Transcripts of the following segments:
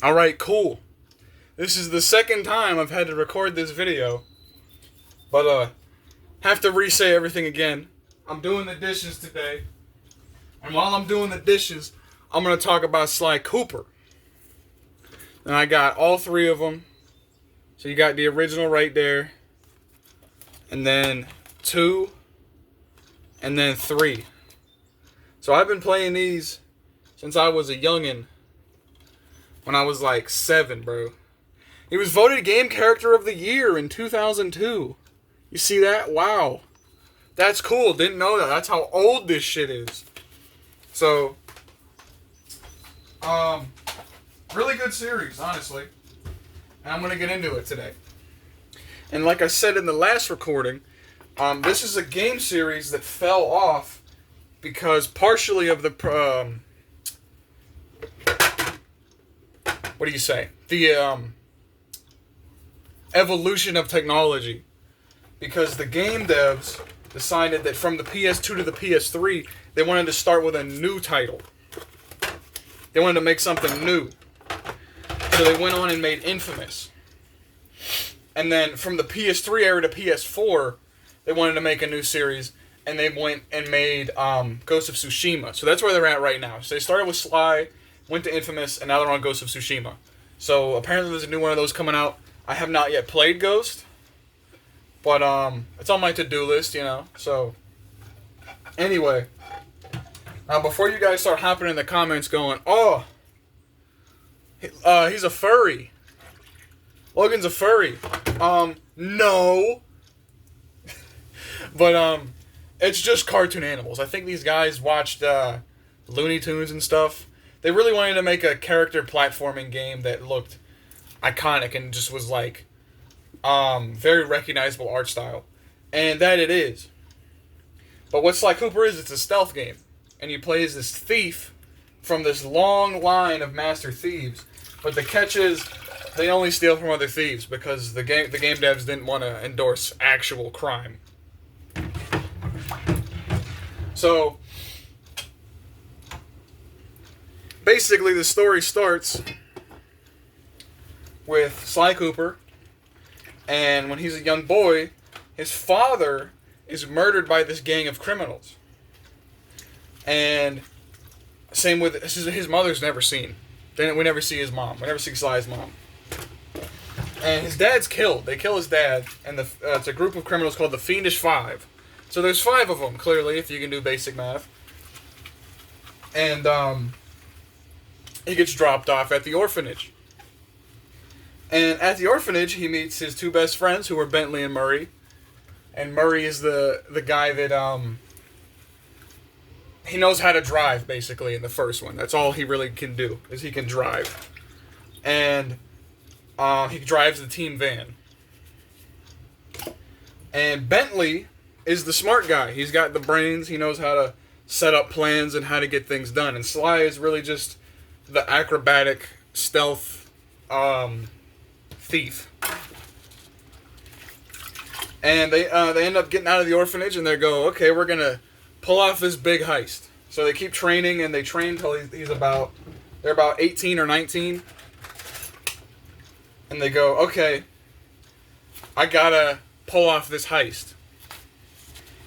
Alright, cool. This is the second time I've had to record this video. But, have to re-say everything again. I'm doing the dishes today. And while I'm doing the dishes, I'm going to talk about Sly Cooper. And I got all three of them. So you got the original right there. And then 2. And then 3. So I've been playing these since I was a youngin'. When I was like 7, bro. He was voted Game Character of the Year in 2002. You see that? Wow. That's cool. Didn't know that. That's how old this shit is. So, really good series, honestly. And I'm going to get into it today. And like I said in the last recording, this is a game series that fell off because partially of the, what do you say? The, evolution of technology. Because the game devs decided that from the PS2 to the PS3, they wanted to start with a new title. They wanted to make something new. So they went on and made Infamous. And then from the PS3 era to PS4, they wanted to make a new series, and they went and made Ghost of Tsushima. So that's where they're at right now. So they started with Sly, went to Infamous, and now they're on Ghost of Tsushima. So apparently there's a new one of those coming out. I have not yet played Ghost, but it's on my to-do list, you know. So anyway, now before you guys start hopping in the comments going, "Oh, he's a furry. Logan's a furry." No. But it's just cartoon animals. I think these guys watched Looney Tunes and stuff. They really wanted to make a character platforming game that looked iconic and just was like very recognizable art style. And that it is. But what Sly Cooper is, it's a stealth game. And you play as this thief from this long line of master thieves. But the catch is, they only steal from other thieves because the game devs didn't want to endorse actual crime. So basically the story starts with Sly Cooper, and when he's a young boy, his father is murdered by this gang of criminals. And same with his mother's never seen. We never see his mom. We never see Sly's mom. And his dad's killed. They kill his dad, and it's a group of criminals called the Fiendish Five. So there's 5 of them, clearly, if you can do basic math. And he gets dropped off at the orphanage. And at the orphanage, he meets his 2 best friends, who are Bentley and Murray. And Murray is the guy that, he knows how to drive, basically, in the first one. That's all he really can do, is he can drive. And he drives the team van. And Bentley is the smart guy. He's got the brains. He knows how to set up plans and how to get things done. And Sly is really just the acrobatic, stealth, thief. And they end up getting out of the orphanage, and they go, okay, we're going to pull off this big heist. So they keep training, and they train until they're about 18 or 19. And they go, okay, I got to pull off this heist.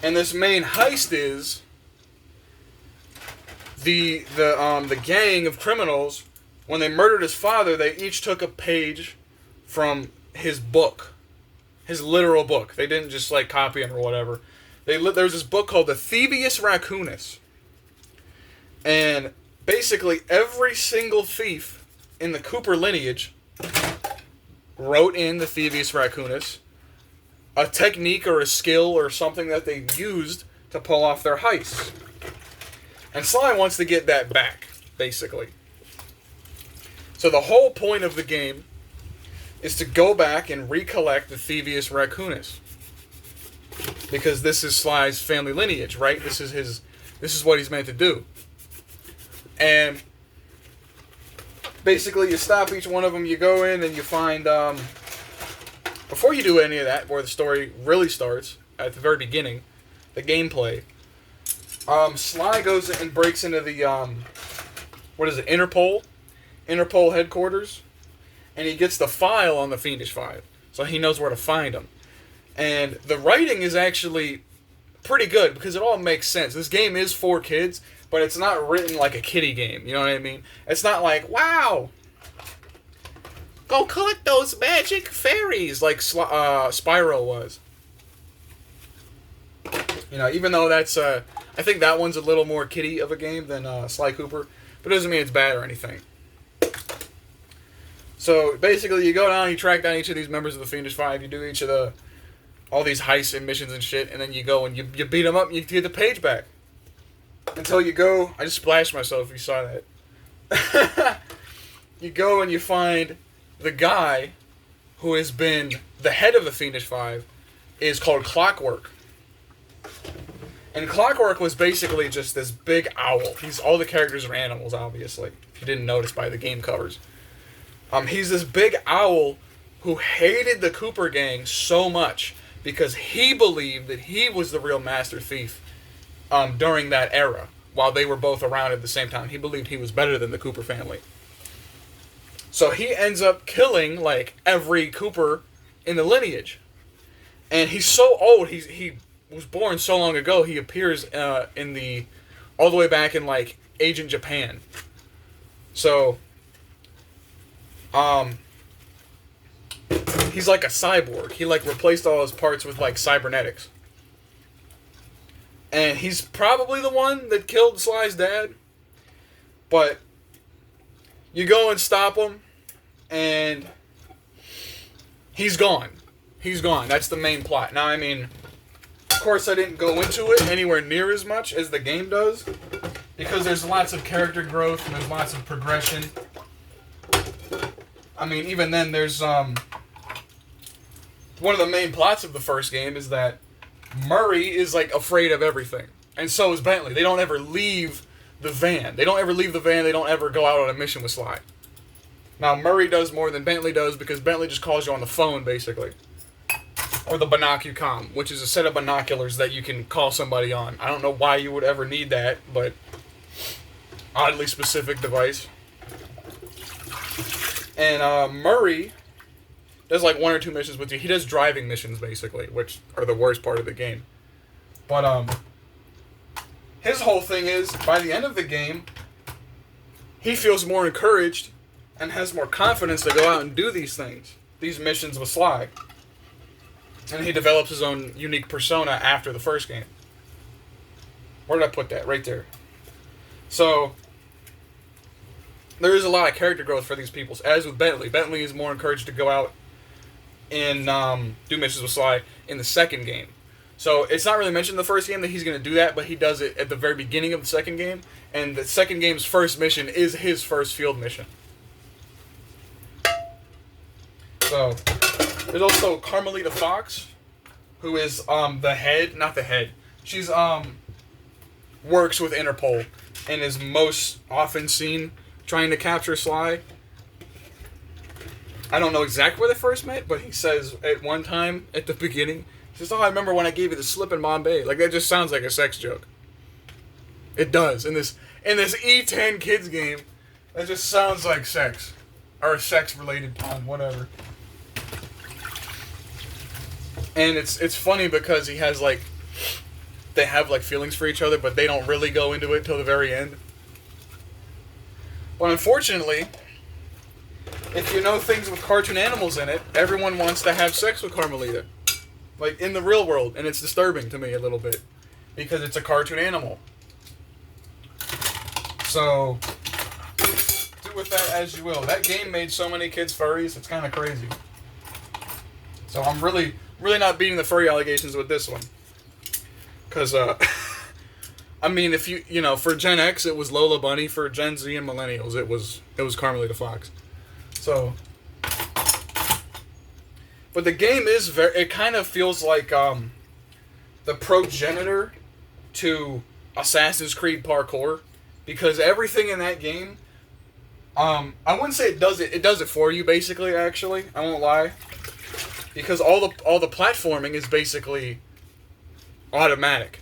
And this main heist is the gang of criminals, when they murdered his father, they each took a page from his book, his literal book. They didn't just like copy him or whatever. There's this book called the Thievius Raccoonus. And basically every single thief in the Cooper lineage wrote in the Thievius Raccoonus a technique or a skill or something that they used to pull off their heists. And Sly wants to get that back, basically. So the whole point of the game is to go back and recollect the Thievius Raccoonus. Because this is Sly's family lineage, right? This is what he's meant to do. And basically you stop each one of them, you go in and you find, before you do any of that, where the story really starts, at the very beginning, the gameplay, Sly goes and breaks into the, Interpol headquarters, and he gets the file on the Fiendish Five, so he knows where to find them. And the writing is actually pretty good because it all makes sense. This game is for kids, but it's not written like a kiddie game. You know what I mean? It's not like, wow, go collect those magic fairies like Spyro was. You know, even though that's I think that one's a little more kiddie of a game than Sly Cooper, but it doesn't mean it's bad or anything. So basically, you go down, you track down each of these members of the Fiendish Five, you do each of all these heists and missions and shit, and then you go and you beat them up and you get the page back. Until you go, I just splashed myself if you saw that. You go and you find the guy who has been the head of the Fiendish Five is called Clockwork. And Clockwork was basically just this big owl. All the characters are animals, obviously, if you didn't notice by the game covers. He's this big owl who hated the Cooper gang so much because he believed that he was the real master thief during that era, while they were both around at the same time. He believed he was better than the Cooper family. So he ends up killing, like, every Cooper in the lineage. And he's so old, he was born so long ago, he appears all the way back in, like, Agent Japan. So he's like a cyborg. He like replaced all his parts with like cybernetics. And he's probably the one that killed Sly's dad. But you go and stop him and he's gone. He's gone. That's the main plot. Now, I mean, of course I didn't go into it anywhere near as much as the game does, because there's lots of character growth and there's lots of progression. I mean, even then, there's, one of the main plots of the first game is that Murray is, like, afraid of everything. And so is Bentley. They don't ever leave the van. They don't ever go out on a mission with Sly. Now, Murray does more than Bentley does because Bentley just calls you on the phone, basically. Or the Binocucom, which is a set of binoculars that you can call somebody on. I don't know why you would ever need that, but oddly specific device. And Murray does like 1 or 2 missions with you. He does driving missions, basically, which are the worst part of the game. But his whole thing is, by the end of the game, he feels more encouraged and has more confidence to go out and do these things, these missions with Sly. And he develops his own unique persona after the first game. Where did I put that? Right there. So there is a lot of character growth for these people. As with Bentley. Bentley is more encouraged to go out and do missions with Sly in the second game. So it's not really mentioned in the first game that he's going to do that, but he does it at the very beginning of the second game. And the second game's first mission is his first field mission. So there's also Carmelita Fox, who is the head, not the head. She's works with Interpol and is most often seen trying to capture Sly. I don't know exactly where they first met, but he says at one time at the beginning, he says, "Oh, I remember when I gave you the slip in Bombay." Like, that just sounds like a sex joke. It does. In this E10 kids game, that just sounds like sex. Or a sex-related pun, whatever. And it's funny because he has, like, they have, like, feelings for each other, but they don't really go into it till the very end. But unfortunately, if you know things with cartoon animals in it, everyone wants to have sex with Carmelita. Like, in the real world. And it's disturbing to me a little bit. Because it's a cartoon animal. So, do with that as you will. That game made so many kids furries, it's kind of crazy. So I'm really not beating the furry allegations with this one. Because, I mean, if you know, for Gen X, it was Lola Bunny. For Gen Z and Millennials, it was Carmelita Fox. So, but the game is it kind of feels like the progenitor to Assassin's Creed parkour, because everything in that game, I wouldn't say it does it for you, basically, actually. I won't lie. Because all the platforming is basically automatic.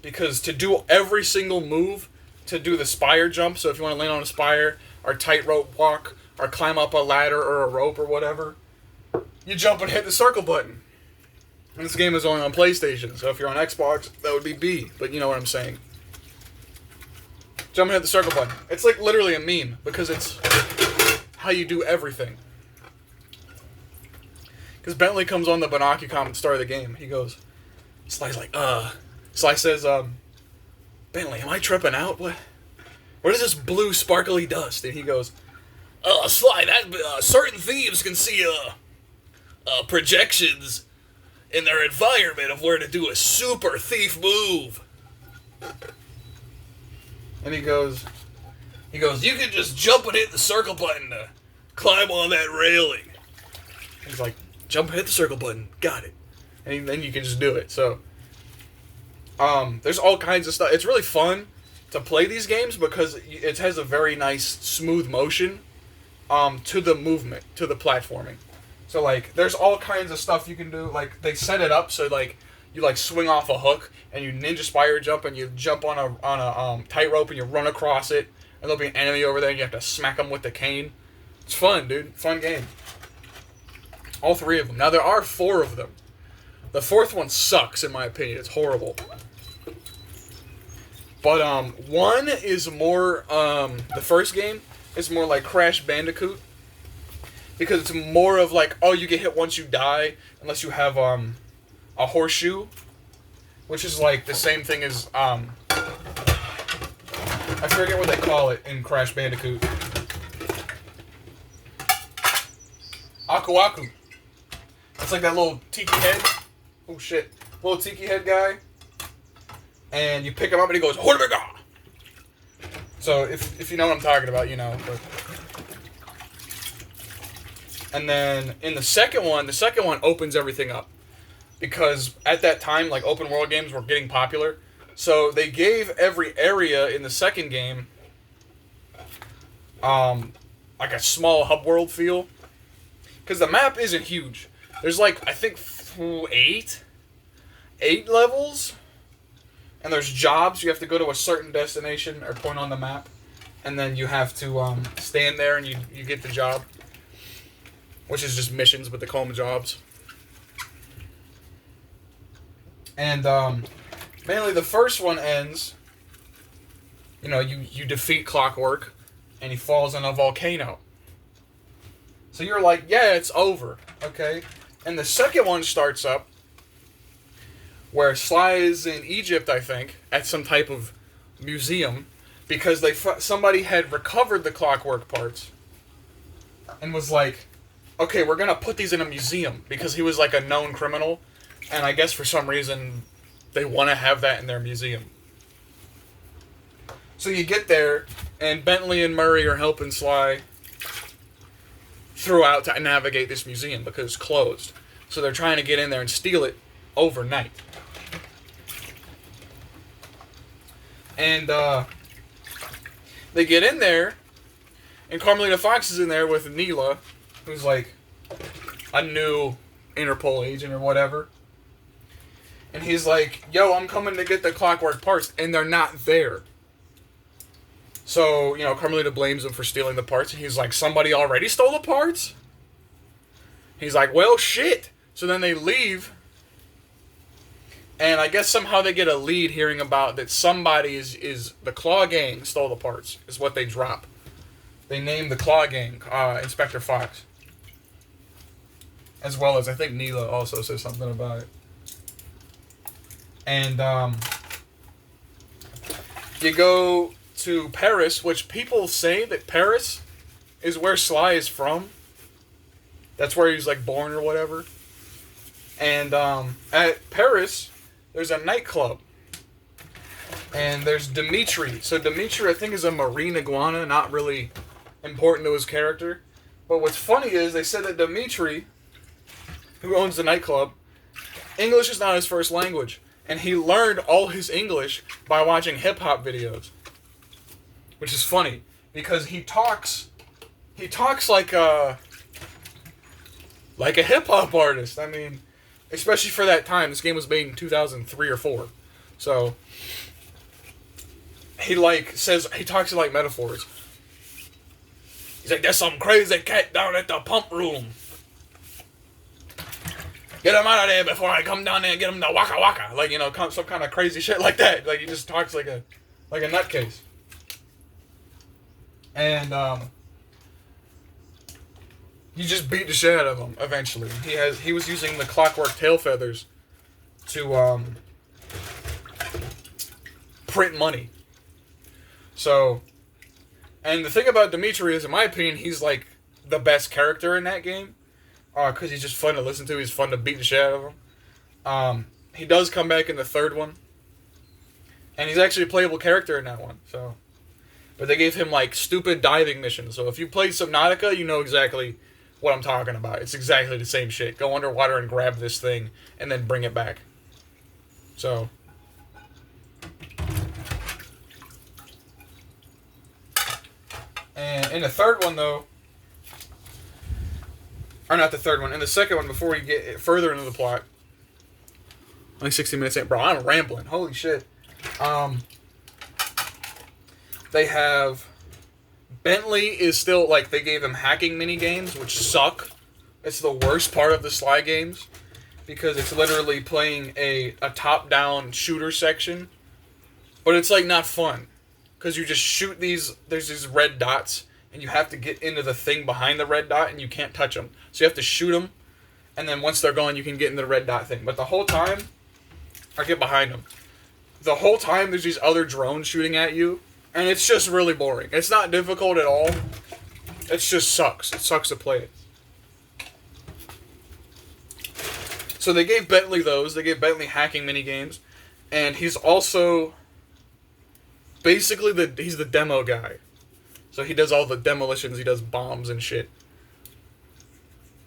Because to do every single move, to do the spire jump, so if you want to land on a spire, or tightrope walk, or climb up a ladder or a rope or whatever, you jump and hit the circle button. And this game is only on PlayStation, so if you're on Xbox, that would be B, but you know what I'm saying. Jump and hit the circle button. It's like literally a meme, because it's how you do everything. Because Bentley comes on the Banaki comment at the start of the game. He goes, Sly's like, Sly says, Bentley, am I tripping out? What is this blue sparkly dust? And he goes, Sly, that certain thieves can see projections in their environment of where to do a super thief move. And he goes, you can just jump and hit the circle button to climb on that railing. He's like, jump and hit the circle button. Got it. And then you can just do it. So, there's all kinds of stuff. It's really fun to play these games because it has a very nice, smooth motion to the movement, to the platforming. So, like, there's all kinds of stuff you can do. Like, they set it up so, like, you, like, swing off a hook and you ninja spire jump and you jump on a tightrope and you run across it. And there'll be an enemy over there and you have to smack them with the cane. It's fun, dude. Fun game. All three of them. Now, there are 4 of them. The 4th one sucks, in my opinion. It's horrible. But, 1 is more, the first game is more like Crash Bandicoot. Because it's more of like, oh, you get hit once you die, unless you have, a horseshoe. Which is like the same thing as, I forget what they call it in Crash Bandicoot. Aku Aku. It's like that little tiki head. Oh shit. Little tiki head guy. And you pick him up and he goes, Hortibiga! So if you know what I'm talking about, you know. But. And then in the second one opens everything up. Because at that time, like, open world games were getting popular. So they gave every area in the second game like a small hub world feel. Because the map isn't huge. There's like, I think, 8 levels. And there's jobs. You have to go to a certain destination or point on the map. And then you have to stand there and you get the job. Which is just missions, but they call them jobs. And mainly the first one ends, you know, you defeat Clockwork and he falls in a volcano. So you're like, yeah, it's over, okay? And the second one starts up where Sly is in Egypt, I think, at some type of museum because somebody had recovered the Clockwork parts and was like, okay, we're going to put these in a museum because he was like a known criminal. And I guess for some reason, they want to have that in their museum. So you get there, and Bentley and Murray are helping Sly throughout to navigate this museum because it's closed. So they're trying to get in there and steal it overnight. And they get in there, and Carmelita Fox is in there with Neela, who's like a new Interpol agent or whatever. And he's like, yo, I'm coming to get the Clockwork parts. And they're not there. So, you know, Carmelita blames him for stealing the parts. And he's like, somebody already stole the parts? He's like, well, shit. So then they leave. And I guess somehow they get a lead hearing about that somebody is the Claw Gang stole the parts. Is what they drop. They name the Claw Gang Inspector Fox. As well as, I think Neela also says something about it. And you go to Paris, which people say that Paris is where Sly is from. That's where he's like born or whatever. And at Paris, there's a nightclub. And there's Dimitri. So Dimitri, I think, is a marine iguana, not really important to his character. But what's funny is they said that Dimitri, who owns the nightclub, English is not his first language. And he learned all his English by watching hip-hop videos. Which is funny. Because he talks like a hip-hop artist. I mean, especially for that time. This game was made in 2003 or 4. So, he talks in like metaphors. He's like, there's some crazy cat down at the pump room. Get him out of there before I come down there and get him to waka waka. Like, you know, some kind of crazy shit like that. Like, he just talks like a nutcase. And, you just beat the shit out of him, eventually. He was using the clockwork tail feathers to, print money. So, and the thing about Dimitri is, in my opinion, he's, like, the best character in that game. Because he's just fun to listen to. He's fun to beat the shit out of him. He does come back in the third one. And he's actually a playable character in that one, so. But they gave him, like, stupid diving missions. So if you played Subnautica, you know exactly what I'm talking about. It's exactly the same shit. Go underwater and grab this thing, and then bring it back. So. And in the third one, though. Or not the third one. In the second one, before we get further into the plot. Only 60 minutes in. Bro, I'm rambling. Holy shit. They have... Bentley is still, like, they gave him hacking mini games, which suck. It's the worst part of the Sly games. Because it's literally playing a top-down shooter section. But it's, like, not fun. Because you just shoot these... There's these red dots. And you have to get into the thing behind the red dot, and you can't touch them. So you have to shoot them, and then once they're gone, you can get into the red dot thing. But the whole time, I get behind them. The whole time, there's these other drones shooting at you, and it's just really boring. It's not difficult at all. It just sucks. It sucks to play it. So they gave Bentley those. They gave Bentley hacking minigames, and he's also basically he's the demo guy. So he does all the demolitions, he does bombs and shit.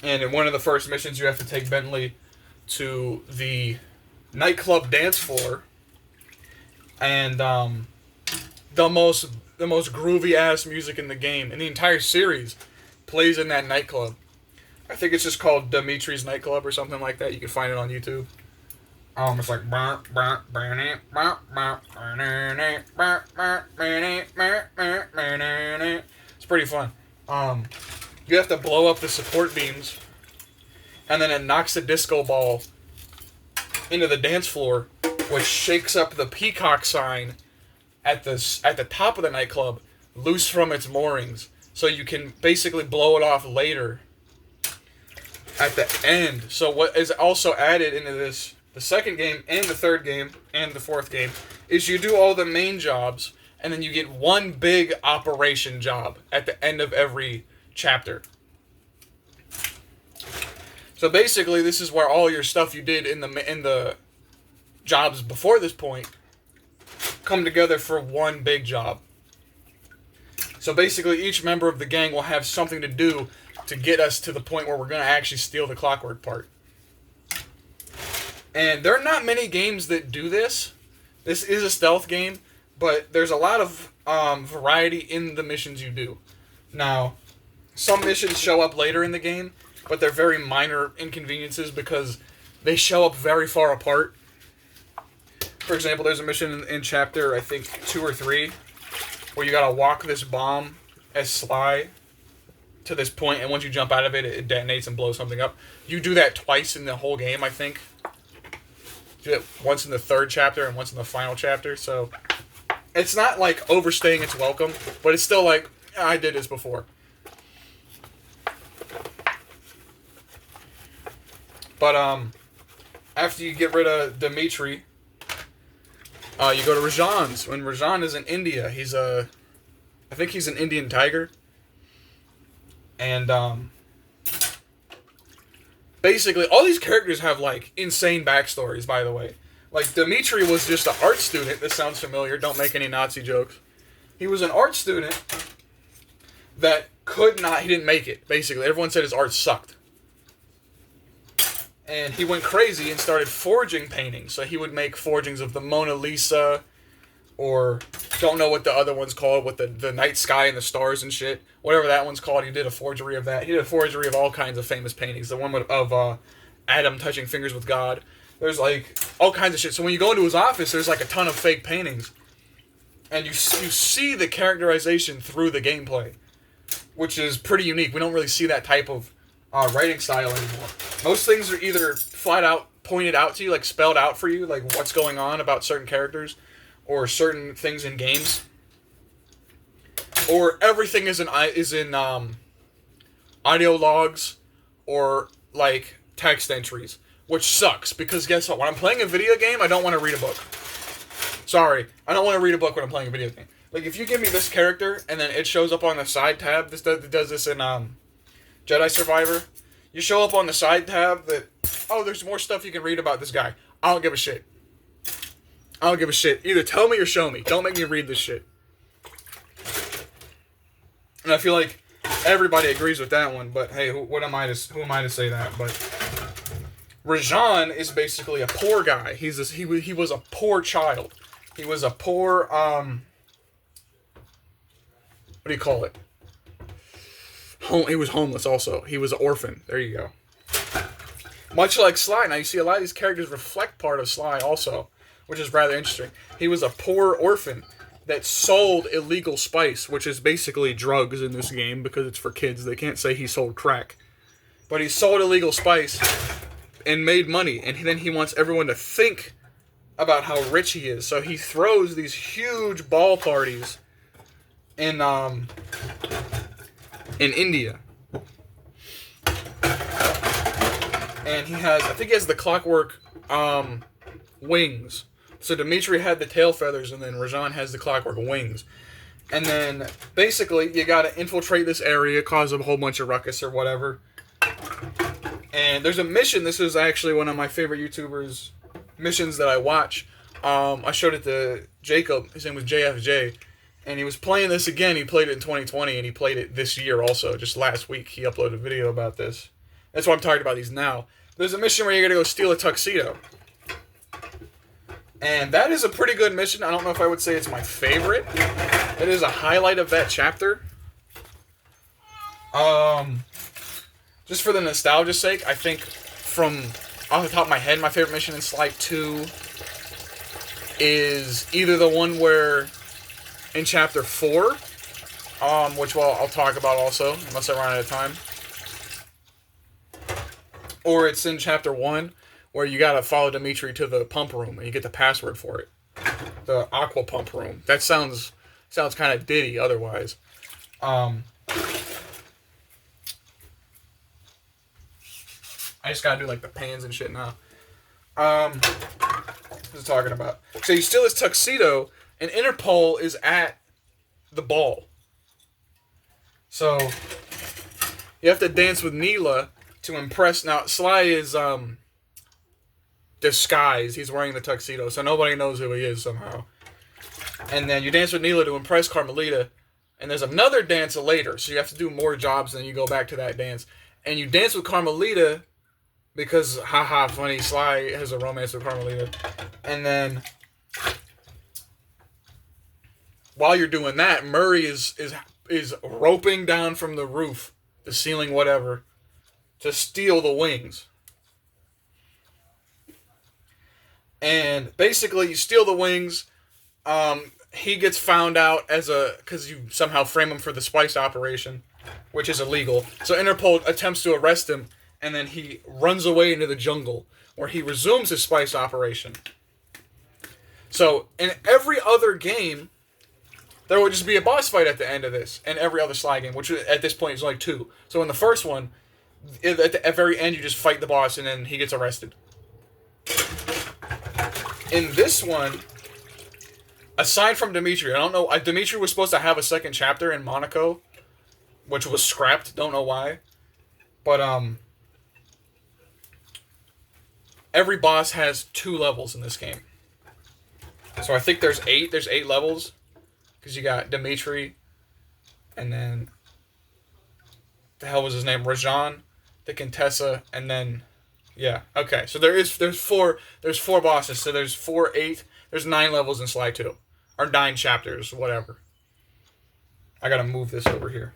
And in one of the first missions, you have to take Bentley to the nightclub dance floor. And the most groovy ass music in the game, in the entire series, plays in that nightclub. I think it's just called Dimitri's Nightclub or something like that. You can find it on YouTube. It's like it's pretty fun. You have to blow up the support beams, and then it knocks the disco ball into the dance floor, which shakes up the peacock sign at the top of the nightclub, loose from its moorings, so you can basically blow it off later at the end. So what is also added into this, the second game and the third game and the fourth game, is you do all the main jobs, and then you get one big operation job at the end of every chapter. So basically, this is where all your stuff you did in the jobs before this point come together for one big job. So basically, each member of the gang will have something to do to get us to the point where we're going to actually steal the clockwork part. And there are not many games that do this. This is a stealth game, but there's a lot of variety in the missions you do. Now, some missions show up later in the game, but they're very minor inconveniences because they show up very far apart. For example, there's a mission in chapter, I think, 2 or 3, where you gotta walk this bomb as Sly to this point, and once you jump out of it, it detonates and blows something up. You do that twice in the whole game, I think. You do it once in the third chapter and once in the final chapter, so it's not like overstaying its welcome, but it's still like, I did this before. But after you get rid of Dimitri, you go to Rajan's. When Rajan is in India, I think he's an Indian tiger. And basically, all these characters have like insane backstories, by the way. Like, Dimitri was just an art student. This sounds familiar. Don't make any Nazi jokes. He was an art student that he didn't make it, basically. Everyone said his art sucked. And he went crazy and started forging paintings. So he would make forgings of the Mona Lisa, or don't know what the other one's called, with the night sky and the stars and shit. Whatever that one's called, he did a forgery of that. He did a forgery of all kinds of famous paintings. The one of Adam touching fingers with God. There's like all kinds of shit. So when you go into his office, there's like a ton of fake paintings. And you see the characterization through the gameplay. which is pretty unique. We don't really see that type of writing style anymore. Most things are either flat out pointed out to you, like spelled out for you, like what's going on about certain characters or certain things in games, or everything is in audio logs or like text entries, which sucks because guess what? When I'm playing a video game, I don't want to read a book. Sorry, I don't want to read a book when I'm playing a video game. Like if you give me this character and then it shows up on the side tab, this does this in Jedi Survivor. You show up on the side tab that, oh, there's more stuff you can read about this guy. I don't give a shit. I don't give a shit. Either tell me or show me. Don't make me read this shit. And I feel like everybody agrees with that one, but hey, who am I to say that? But Rajan is basically a poor guy. He was a poor child. He was a poor what do you call it? He was homeless also. He was an orphan. There you go. Much like Sly. Now you see a lot of these characters reflect part of Sly also, which is rather interesting. He was a poor orphan that sold illegal spice, which is basically drugs in this game because it's for kids. They can't say he sold crack. But he sold illegal spice and made money, and then he wants everyone to think about how rich he is. So he throws these huge ball parties in India. And I think he has the clockwork wings. So Dimitri had the tail feathers, and then Rajan has the clockwork wings. And then, basically, you gotta infiltrate this area, cause a whole bunch of ruckus or whatever. And there's a mission, this is actually one of my favorite YouTubers' missions that I watch. I showed it to Jacob, his name was JFJ, and he was playing this again. He played it in 2020, and he played it this year also. Just last week, he uploaded a video about this. That's why I'm talking about these now. There's a mission where you're gonna go steal a tuxedo. And that is a pretty good mission. I don't know if I would say it's my favorite. It is a highlight of that chapter. Just for the nostalgia's sake, I think from off the top of my head, my favorite mission in Sly 2 is either the one where in chapter 4, which I'll talk about also, unless I run out of time. Or it's in chapter 1, where you gotta follow Dimitri to the pump room and you get the password for it. The aqua pump room. That sounds kind of ditty otherwise. I just gotta do like the pans and shit now. What was I talking about? So you steal his tuxedo, and Interpol is at the ball. So you have to dance with Neela to impress. Now Sly is disguised. He's wearing the tuxedo, so nobody knows who he is somehow. And then you dance with Neela to impress Carmelita, and there's another dance later, so you have to do more jobs, and then you go back to that dance. And you dance with Carmelita because, haha, funny, Sly has a romance with Carmelita. And then while you're doing that, Murray is roping down from the roof, the ceiling, whatever, to steal the wings. And basically, you steal the wings. He gets found out because you somehow frame him for the spice operation, which is illegal. So Interpol attempts to arrest him, and then he runs away into the jungle, where he resumes his spice operation. So in every other game, there would just be a boss fight at the end of this, and every other Sly game, which at this point is only 2. So in the first one, at the very end, you just fight the boss, and then he gets arrested. In this one, aside from Dimitri, I don't know. Dimitri was supposed to have a second chapter in Monaco, which was scrapped. Don't know why, but every boss has 2 levels in this game. So I think there's 8. There's 8 levels because you got Dimitri, and then the hell was his name? Rajan, the Contessa, and then. Yeah, okay. So there's 4 bosses. So there's 4, 8, there's 9 levels in Sly 2. Or 9 chapters, whatever. I gotta move this over here.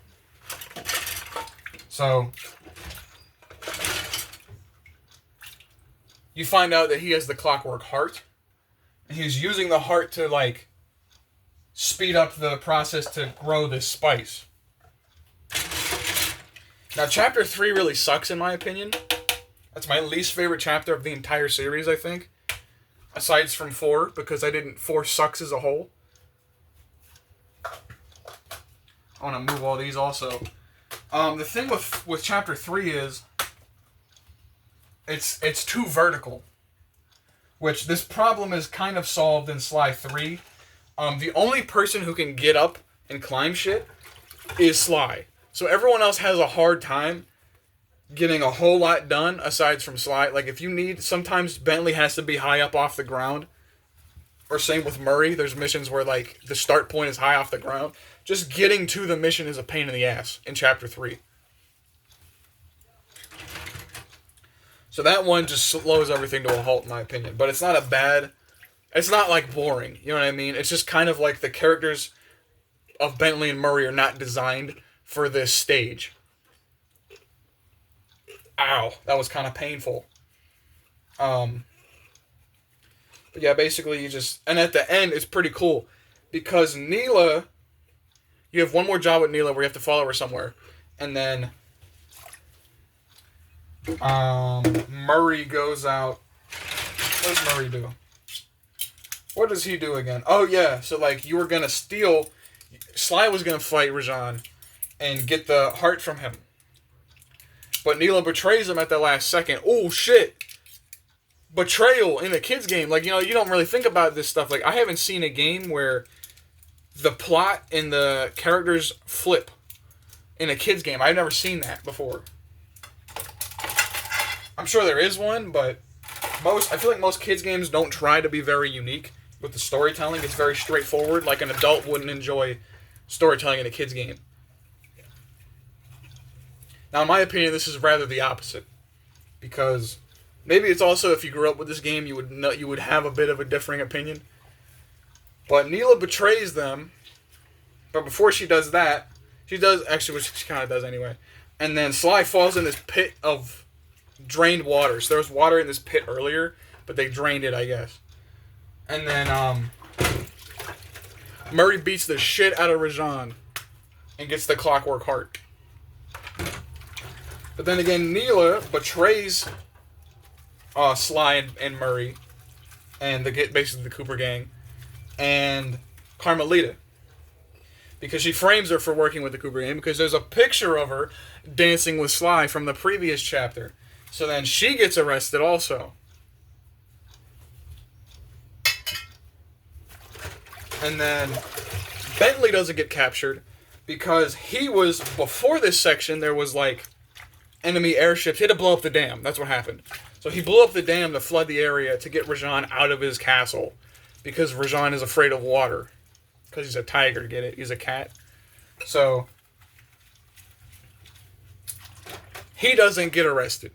So you find out that he has the clockwork heart. And he's using the heart to like speed up the process to grow this spice. Now, Chapter 3 really sucks, in my opinion. That's my least favorite chapter of the entire series, I think. Aside from 4, because 4 sucks as a whole. I want to move all these also. The thing with Chapter 3 is it's too vertical. Which this problem is kind of solved in Sly 3. The only person who can get up and climb shit is Sly. So everyone else has a hard time getting a whole lot done aside from Sly. Like, if you need... Sometimes Bentley has to be high up off the ground. Or same with Murray. There's missions where, like, the start point is high off the ground. Just getting to the mission is a pain in the ass in Chapter 3. So that one just slows everything to a halt, in my opinion. But it's not a bad... It's not, like, boring. You know what I mean? It's just kind of like the characters of Bentley and Murray are not designed for this stage. Ow. That was kind of painful. But yeah, basically you just... And at the end, it's pretty cool. Because Neela... You have one more job with Neela where you have to follow her somewhere. And then... Murray goes out... What does Murray do? What does he do again? Oh, yeah. So, like, you were going to steal... Sly was going to fight Rajan and get the heart from him. But Neela betrays him at the last second. Oh, shit. Betrayal in a kid's game. Like, you know, you don't really think about this stuff. Like, I haven't seen a game where the plot and the characters flip in a kid's game. I've never seen that before. I'm sure there is one, but I feel like most kids' games don't try to be very unique with the storytelling. It's very straightforward. Like, an adult wouldn't enjoy storytelling in a kid's game. Now, in my opinion, this is rather the opposite. Because maybe it's also, if you grew up with this game, you would have a bit of a differing opinion. But Neela betrays them. But before she does that, she does, actually, which she kind of does anyway. And then Sly falls in this pit of drained water. So there was water in this pit earlier, but they drained it, I guess. And then Murray beats the shit out of Rajan and gets the clockwork heart. But then again, Neela betrays Sly and Murray and basically the Cooper gang and Carmelita. Because she frames her for working with the Cooper gang because there's a picture of her dancing with Sly from the previous chapter. So then she gets arrested also. And then Bentley doesn't get captured because he was, before this section, there was like enemy airships. He had to blow up the dam. That's what happened. So he blew up the dam to flood the area to get Rajan out of his castle because Rajan is afraid of water. Because he's a tiger, get it? He's a cat. So he doesn't get arrested.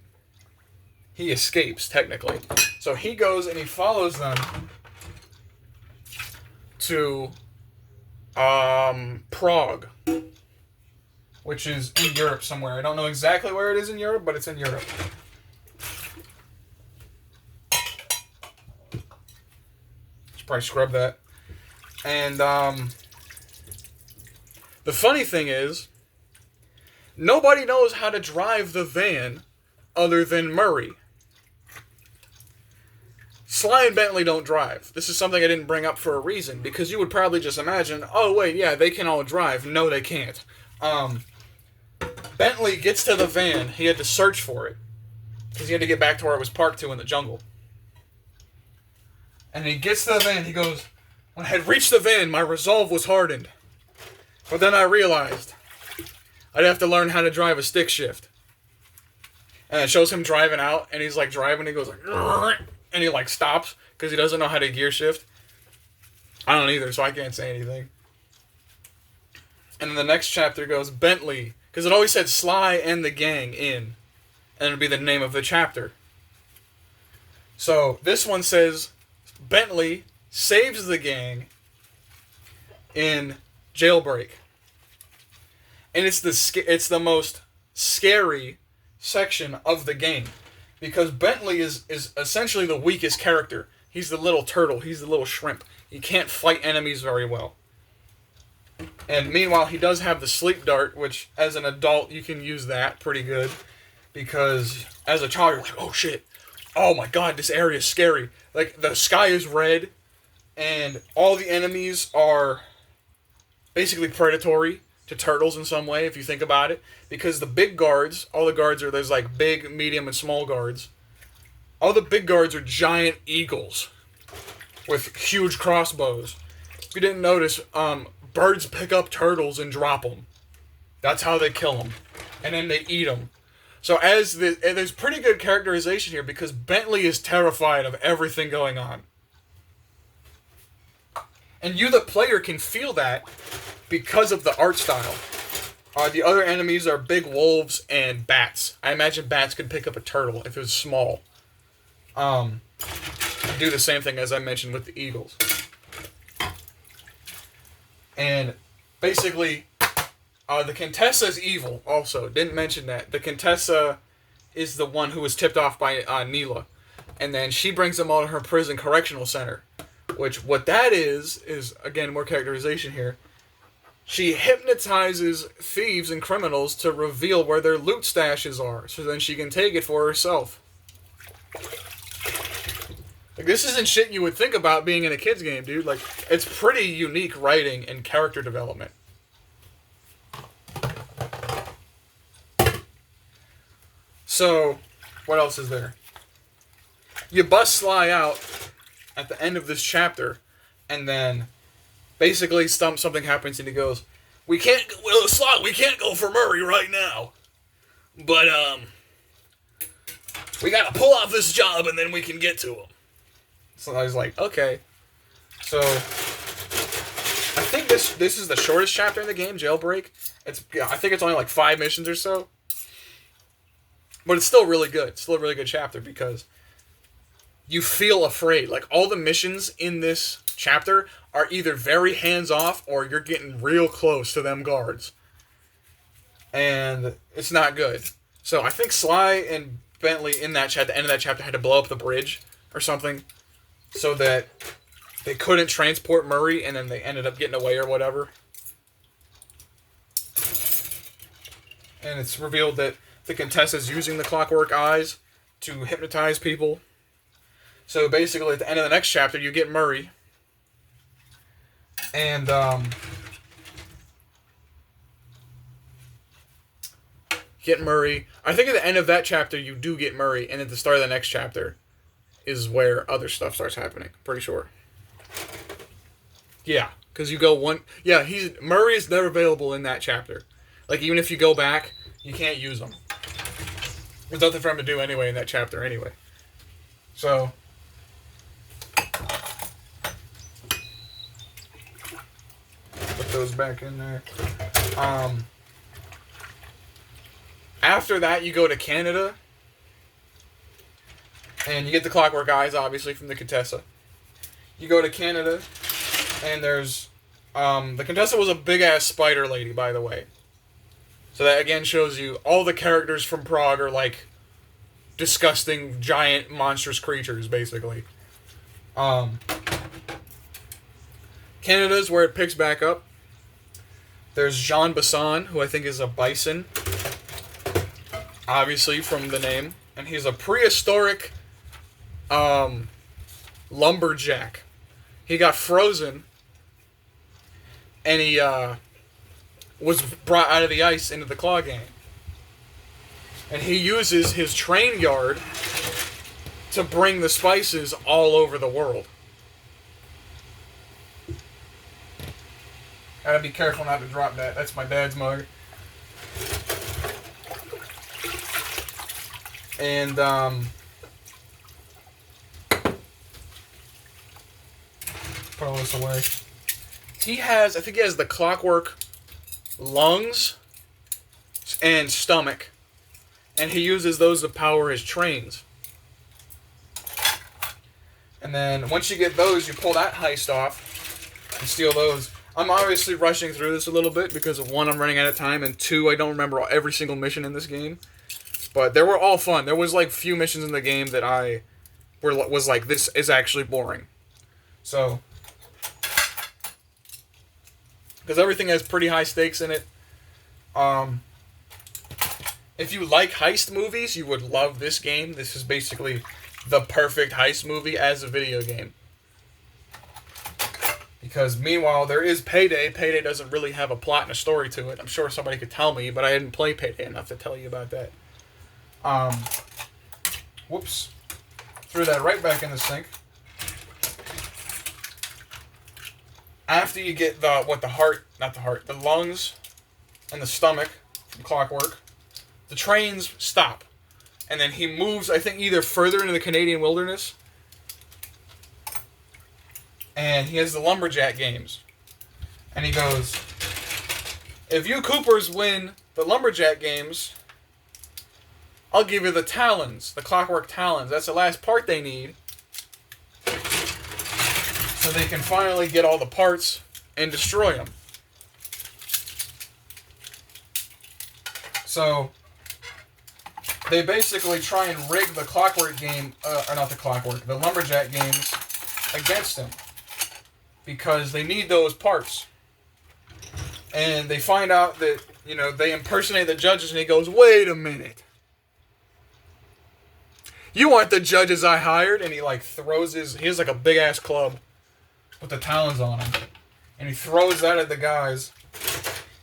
He escapes, technically. So he goes and he follows them to Prague, which is in Europe somewhere. I don't know exactly where it is in Europe, but it's in Europe. Should probably scrub that. And the funny thing is, nobody knows how to drive the van other than Murray. Sly and Bentley don't drive. This is something I didn't bring up for a reason, because you would probably just imagine, oh wait, yeah, they can all drive. No, they can't. Bentley gets to the van. He had to search for it, because he had to get back to where it was parked to in the jungle. And he gets to the van, he goes, when I had reached the van, my resolve was hardened. But then I realized I'd have to learn how to drive a stick shift. And it shows him driving out, and he's like driving, he goes like, and he like stops, because he doesn't know how to gear shift. I don't either, so I can't say anything. And then the next chapter goes, Bentley, because it always said Sly and the gang in, and it would be the name of the chapter. So this one says, Bentley saves the gang in Jailbreak. And it's the most scary section of the game. Because Bentley is essentially the weakest character. He's the little turtle. He's the little shrimp. He can't fight enemies very well. And meanwhile, he does have the sleep dart, which as an adult you can use that pretty good. Because as a child you're like, oh shit, oh my god, this area is scary. Like, the sky is red, and all the enemies are basically predatory to turtles in some way, if you think about it. Because the big guards, all the guards are, there's like big, medium, and small guards. All the big guards are giant eagles with huge crossbows. If you didn't notice, birds pick up turtles and drop them. That's how they kill them. And then they eat them. So and there's pretty good characterization here because Bentley is terrified of everything going on. And you, the player, can feel that because of the art style. The other enemies are big wolves and bats. I imagine bats could pick up a turtle if it was small. Do the same thing as I mentioned with the eagles. And basically, the Contessa is evil also. Didn't mention that. The Contessa is the one who was tipped off by Neela. And then she brings them all to her prison correctional center. Which, what that is, again, more characterization here. She hypnotizes thieves and criminals to reveal where their loot stashes are, so then she can take it for herself. Like, this isn't shit you would think about being in a kid's game, dude. Like, it's pretty unique writing and character development. So, what else is there? You bust Sly out at the end of this chapter, and then basically something happens and he goes, Sly, we can't go for Murray right now. But, we gotta pull off this job and then we can get to him. So I was like, okay. So, I think this is the shortest chapter in the game, Jailbreak. I think it's only like 5 missions or so. But it's still really good. It's still a really good chapter because you feel afraid. Like, all the missions in this chapter are either very hands-off or you're getting real close to them guards. And it's not good. So I think Sly and Bentley at the end of that chapter had to blow up the bridge or something so that they couldn't transport Murray, and then they ended up getting away or whatever. And it's revealed that the Contessa's using the clockwork eyes to hypnotize people. So basically, at the end of the next chapter, you get Murray. And, get Murray. I think at the end of that chapter, you do get Murray. And at the start of the next chapter is where other stuff starts happening. Pretty sure. Yeah, because you go one... Yeah, Murray is never available in that chapter. Like, even if you go back, you can't use him. There's nothing for him to do anyway in that chapter anyway. So... put those back in there. After that, you go to Canada. And you get the clockwork eyes, obviously, from the Contessa. You go to Canada, and there's... the Contessa was a big-ass spider lady, by the way. So that, again, shows you all the characters from Prague are, like, disgusting, giant, monstrous creatures, basically. Canada's where it picks back up. There's Jean Bassan, who I think is a bison. Obviously, from the name. And he's a prehistoric lumberjack. He got frozen, and he was brought out of the ice into the claw game. And he uses his train yard to bring the spices all over the world. Gotta be careful not to drop that. That's my dad's mug. And, throw this away. I think he has the clockwork lungs and stomach. And he uses those to power his trains. And then, once you get those, you pull that heist off and steal those. I'm obviously rushing through this a little bit because, of 1, I'm running out of time, and 2, I don't remember every single mission in this game. But they were all fun. There was, like, few missions in the game that was like, this is actually boring. So, because everything has pretty high stakes in it. If you like heist movies, you would love this game. This is basically the perfect heist movie as a video game. Because meanwhile, there is Payday. Payday doesn't really have a plot and a story to it. I'm sure somebody could tell me, but I didn't play Payday enough to tell you about that. Whoops. Threw that right back in the sink. After you get the lungs and the stomach from Clockwork, the trains stop. And then he moves, I think, either further into the Canadian wilderness. And he has the lumberjack games. And he goes, if you Coopers win the lumberjack games, I'll give you the talons, the Clockwork talons. That's the last part they need. So they can finally get all the parts and destroy them. So they basically try and rig the Clockwork game, the lumberjack games against him. Because they need those parts. And they find out that, they impersonate the judges, and he goes, wait a minute. You aren't the judges I hired. And he he has a big ass club with the talons on him. And he throws that at the guys,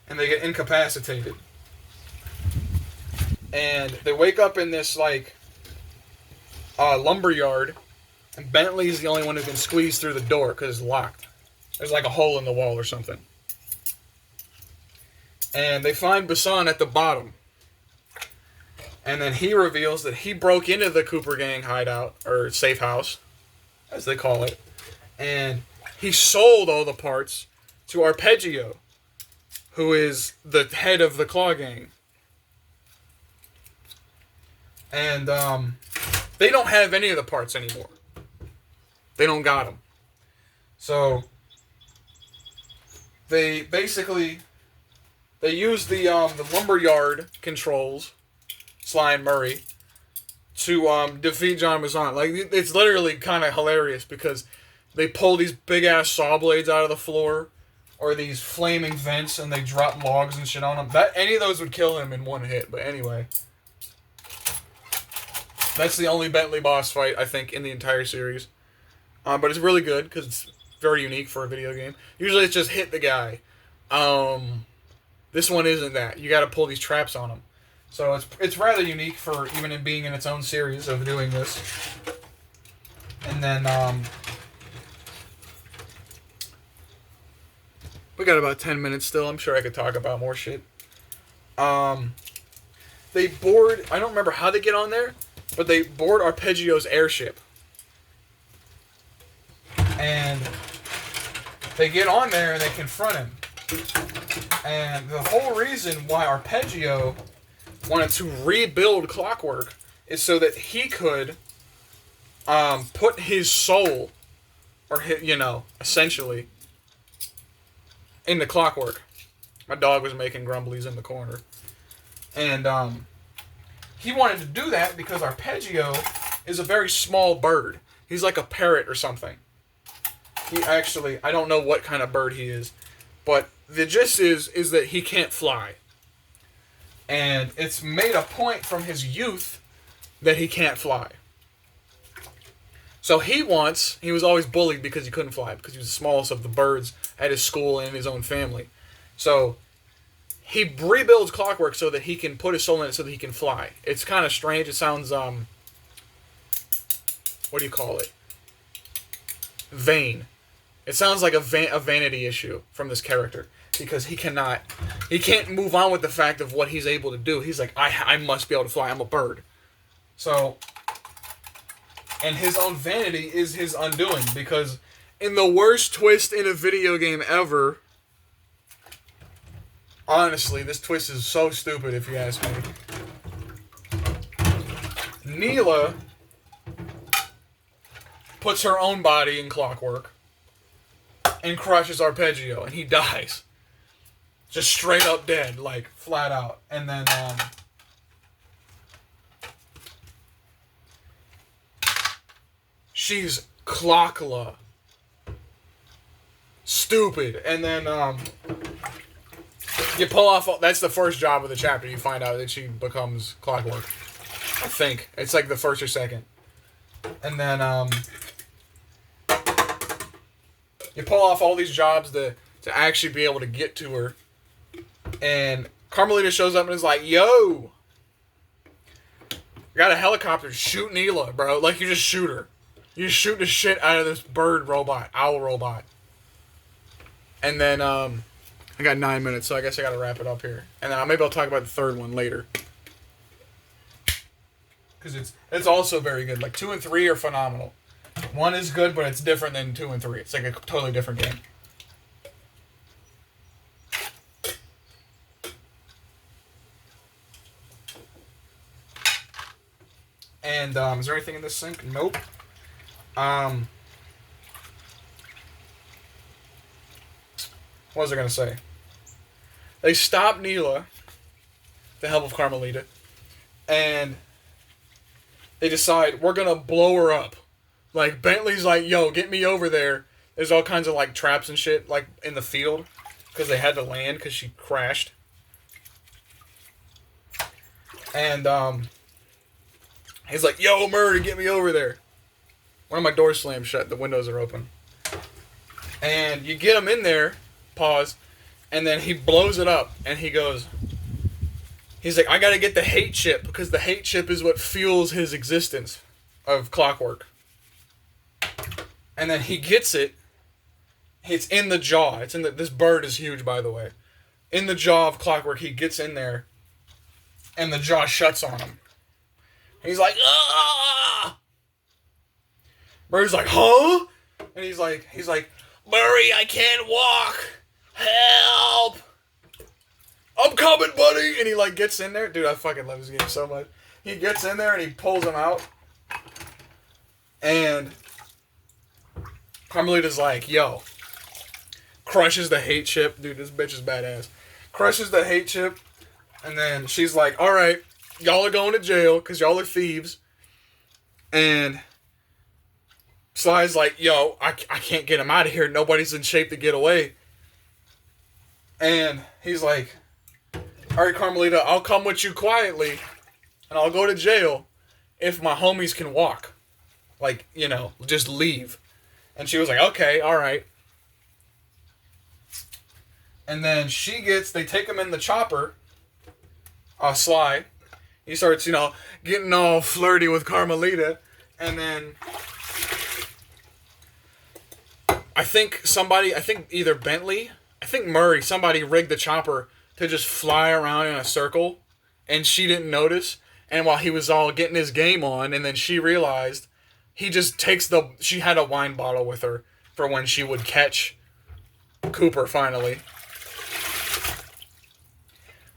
and they get incapacitated. And they wake up in this lumber yard, and Bentley's the only one who can squeeze through the door because it's locked. There's a hole in the wall or something. And they find Bassan at the bottom. And then he reveals that he broke into the Cooper gang hideout, or safe house, as they call it. And he sold all the parts to Arpeggio, who is the head of the Claw gang. And they don't have any of the parts anymore. They don't got them. So they use the lumberyard controls, Sly and Murray, to defeat John Bassan. It's literally kind of hilarious because they pull these big ass saw blades out of the floor, or these flaming vents, and they drop logs and shit on them. Any of those would kill him in one hit. But anyway, that's the only Bentley boss fight I think in the entire series. But it's really good because it's very unique for a video game. Usually it's just hit the guy. This one isn't that. You got to pull these traps on him. So it's rather unique for even it being in its own series of doing this. And then we got about 10 minutes still. I'm sure I could talk about more shit. They board. I don't remember how they get on there, but they board Arpeggio's airship. And they get on there and they confront him. And the whole reason why Arpeggio wanted to rebuild Clockwork is so that he could put his soul, or essentially, into Clockwork. My dog was making grumblies in the corner. And he wanted to do that because Arpeggio is a very small bird. He's like a parrot or something. I don't know what kind of bird he is, but the gist is that he can't fly. And it's made a point from his youth that he can't fly. So he was always bullied because he couldn't fly, because he was the smallest of the birds at his school and his own family. So he rebuilds Clockwork so that he can put his soul in it so that he can fly. It's kind of strange. It sounds, what do you call it? Vain. It sounds like a vanity issue from this character, because he can't move on with the fact of what he's able to do. He's like, I must be able to fly. I'm a bird. So, and his own vanity is his undoing, because in the worst twist in a video game ever, honestly, this twist is so stupid if you ask me. Neela puts her own body in Clockwork and crushes Arpeggio, and he dies. Just straight up dead, flat out. And then, she's Clockla. Stupid. And then, You pull off. That's the first job of the chapter. You find out that she becomes Clockwork. I think it's like the first or second, and then you pull off all these jobs to actually be able to get to her, and Carmelita shows up and is like, "Yo, I got a helicopter. Shoot Neela, bro. Like, you just shoot her. You shoot the shit out of this owl robot." And then I got 9 minutes, so I guess I gotta wrap it up here. And then maybe I'll talk about the third one later. Because it's also very good. Like, 2 and 3 are phenomenal. 1 is good, but it's different than 2 and 3. It's like a totally different game. And is there anything in this sink? Nope. What was I gonna say? They stop Neela, with the help of Carmelita, and they decide we're gonna blow her up. Like, Bentley's like, "Yo, get me over there." There's all kinds of like traps and shit like in the field because they had to land because she crashed. And he's like, "Yo, Murray, get me over there." One of my doors slammed shut. The windows are open. And you get him in there. Pause. And then he blows it up. And he's like, "I gotta get the hate chip. Because the hate chip is what fuels his existence of Clockwork." And then he gets it. It's in the jaw. This bird is huge, by the way. In the jaw of Clockwork, he gets in there. And the jaw shuts on him. He's like, "Ah!" Murray's like, "Huh?" And he's like, "Murray, I can't walk. Help! I'm coming, buddy!" And he like gets in there. Dude, I fucking love this game so much. He gets in there and he pulls him out. And Carmelita's like, "Yo." Crushes the hate chip. Dude, this bitch is badass. Crushes the hate chip. And then she's like, "Alright, y'all are going to jail because y'all are thieves." And Sly's like, "Yo, I can't get him out of here. Nobody's in shape to get away." And he's like, "Alright, Carmelita, I'll come with you quietly. And I'll go to jail if my homies can walk. Like, just leave." And she was like, "Okay, alright." And then they take him in the chopper. Sly. He starts, getting all flirty with Carmelita. And then I think either Bentley, I think Murray, somebody rigged the chopper to just fly around in a circle, and she didn't notice. And while he was all getting his game on, and then she realized, he just she had a wine bottle with her for when she would catch Cooper finally.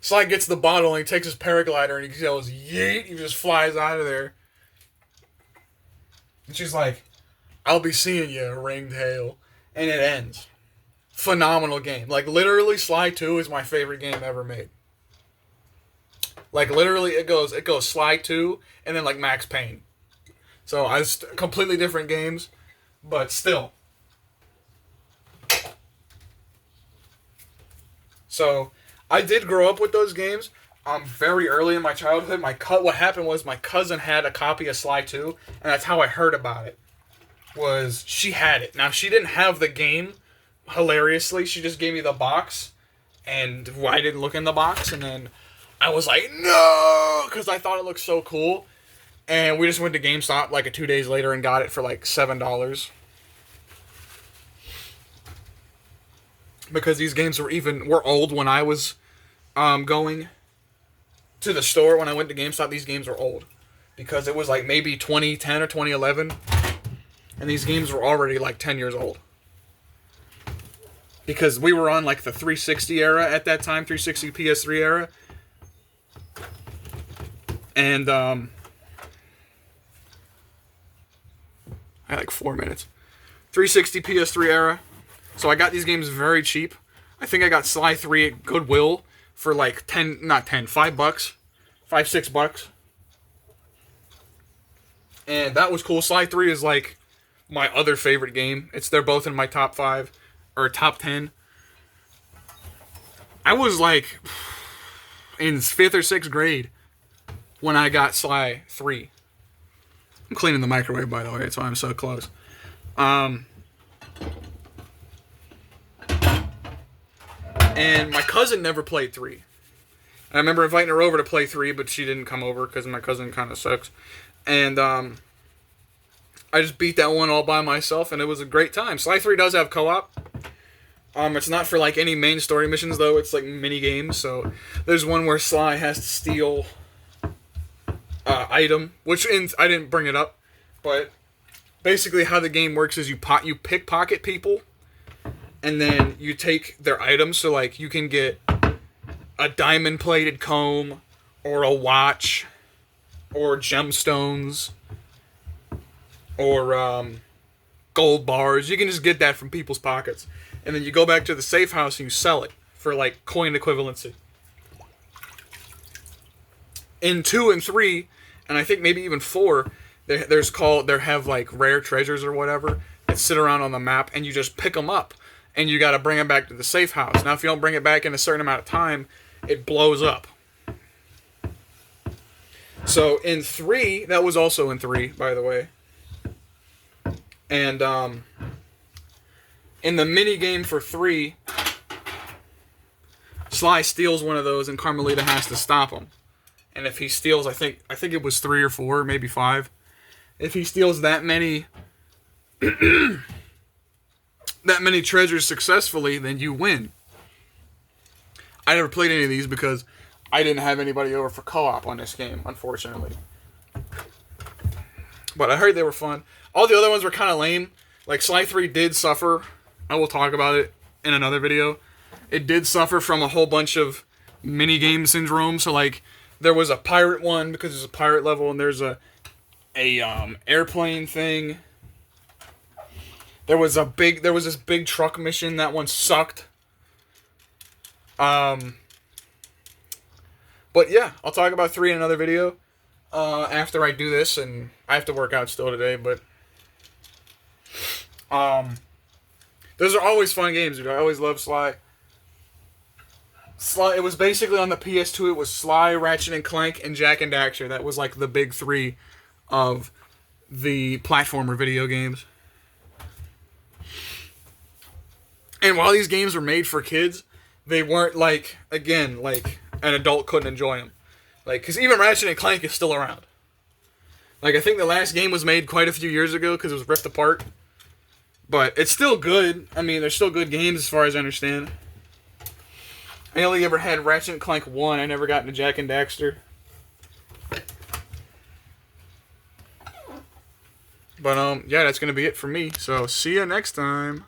Sly gets the bottle and he takes his paraglider and he goes, "Yeet!" He just flies out of there. And she's like, "I'll be seeing you, ringed hail." And it ends. Phenomenal game. Like, literally, Sly 2 is my favorite game ever made. Like, literally, it goes Sly 2 and then, like, Max Payne. So, completely different games, but still. So, I did grow up with those games very early in my childhood. What happened was my cousin had a copy of Sly 2, and that's how I heard about it. Was she had it. Now, she didn't have the game, hilariously. She just gave me the box, and I didn't look in the box, and then I was like, "No!" Because I thought it looked so cool. And we just went to GameStop like 2 days later and got it for like $7. Because these games were old when I was going to the store. When I went to GameStop, these games were old. Because it was like maybe 2010 or 2011. And these games were already like 10 years old. Because we were on like the 360 era at that time, 360 PS3 era. And I had like 4 minutes. 360 PS3 era. So I got these games very cheap. I think I got Sly 3 at Goodwill for like $5, $6. And that was cool. Sly 3 is like my other favorite game. They're both in my top 5 or top 10. I was like in 5th or 6th grade when I got Sly 3. I'm cleaning the microwave, by the way. That's why I'm so close. And my cousin never played 3. I remember inviting her over to play 3, but she didn't come over because my cousin kind of sucks. And I just beat that one all by myself, and it was a great time. Sly 3 does have co-op. It's not for like any main story missions though. It's like mini games. So there's one where Sly has to steal item, I didn't bring it up, but basically how the game works is you pickpocket people, and then you take their items. So like you can get a diamond plated comb, or a watch, or gemstones, or gold bars. You can just get that from people's pockets. And then you go back to the safe house and you sell it for like coin equivalency. In 2 and 3, and I think maybe even 4, there have like rare treasures or whatever that sit around on the map, and you just pick them up, and you got to bring them back to the safe house. Now, if you don't bring it back in a certain amount of time, it blows up. So in 3, that was also in 3, by the way. And in the mini game for 3, Sly steals one of those, and Carmelita has to stop him. And if he steals, I think it was 3 or 4, maybe 5. If he steals that many treasures successfully, then you win. I never played any of these because I didn't have anybody over for co-op on this game, unfortunately. But I heard they were fun. All the other ones were kind of lame. Like Sly 3 did suffer. I will talk about it in another video. It did suffer from a whole bunch of mini-game syndrome. So like, there was a pirate one because there's a pirate level, and there's a airplane thing. There was this big truck mission. That one sucked. But yeah, I'll talk about 3 in another video after I do this, and I have to work out still today. But those are always fun games, dude. I always love Sly. It was basically on the PS2. It was Sly, Ratchet and Clank, and Jak and Daxter. That was like the big 3 of the platformer video games. And while these games were made for kids, they weren't like, again, like an adult couldn't enjoy them. Like, because even Ratchet and Clank is still around. Like, I think the last game was made quite a few years ago because it was ripped apart. But it's still good. I mean, they're still good games as far as I understand. I only ever had Ratchet and Clank 1. I never got into Jak and Daxter. But, yeah, that's going to be it for me. So, see ya next time.